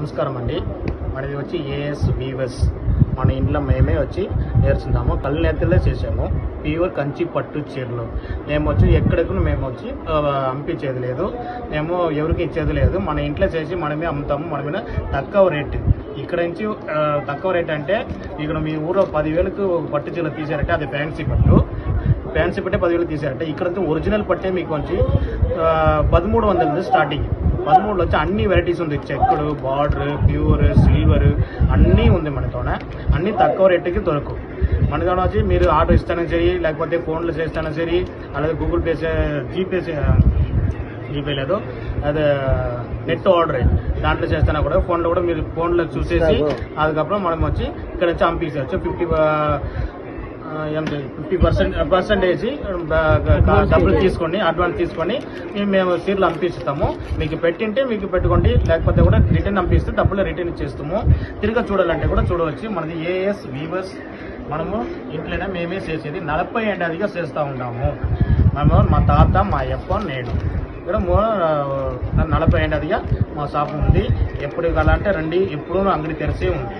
నమస్కారం అండి. మనది వచ్చి ఏఎస్ వీవర్స్. మన ఇంట్లో మేమే వచ్చి నేర్చుకుంటాము. కళ్ళు నేతలే చేసాము. ప్యూర్ కంచి పట్టు చీరలు మేము వచ్చి ఎక్కడికి మేము వచ్చి అమ్పించేది లేదు, మేము ఎవరికి ఇచ్చేది లేదు. మన ఇంట్లో చేసి మనమే అమ్ముతాము. మన మీద తక్కువ రేటు. ఇక్కడ నుంచి తక్కువ రేట్ అంటే ఇక్కడ మీ ఊళ్ళో 10,000కు పట్టు చీరలు తీసారంటే అది ఫ్యాన్సీ పట్టే 10,000 తీసారంటే ఇక్కడంతా ఒరిజినల్ పట్టే మీకు వచ్చి 1,300 నుంచి స్టార్టింగ్. 13లో వచ్చి అన్ని వెరైటీస్ ఉంది. చెక్కుడు, బార్డర్, ప్యూర్, సిల్వర్ అన్నీ ఉంది మనతోన. అన్నీ తక్కువ రేటుకి దొరకు. మనతో వచ్చి మీరు ఆర్డర్ ఇస్తానని సరి, లేకపోతే ఫోన్లో చేస్తానని సరి, అలాగే గూగుల్ పే, జీపే లేదు, అదే నెట్ ఆర్డర్ దాంట్లో చేస్తానా కూడా ఫోన్లో కూడా మీరు ఫోన్లో చూసేసి அதுக்கப்புறம் మనం వచ్చి ఇక్కడ నుంచి పంపించవచ్చు. 50% డబ్బులు తీసుకొని అడ్వాన్స్ తీసుకొని మేము సీర్లు పంపిస్తాము. మీకు పెట్టింటే మీకు పెట్టుకోండి, లేకపోతే కూడా రిటర్న్ పంపిస్తే డబ్బులు రిటర్న్ ఇచ్చేస్తాము. తిరిగి చూడాలంటే కూడా చూడవచ్చు. మనది ఏఎస్ వీవర్స్. మనము ఇంట్లోనే మేమే చేసేది 40 ఏళ్ళగా చేస్తూ ఉంటాము. మేము మా తాత, మా అప్ప, నేను ఇక్కడ 40 ఏళ్ళగా మా షాప్ ఉంది. ఎప్పుడు కావాలంటే రండి, ఎప్పుడూ అంగడి తెరిచే ఉంది.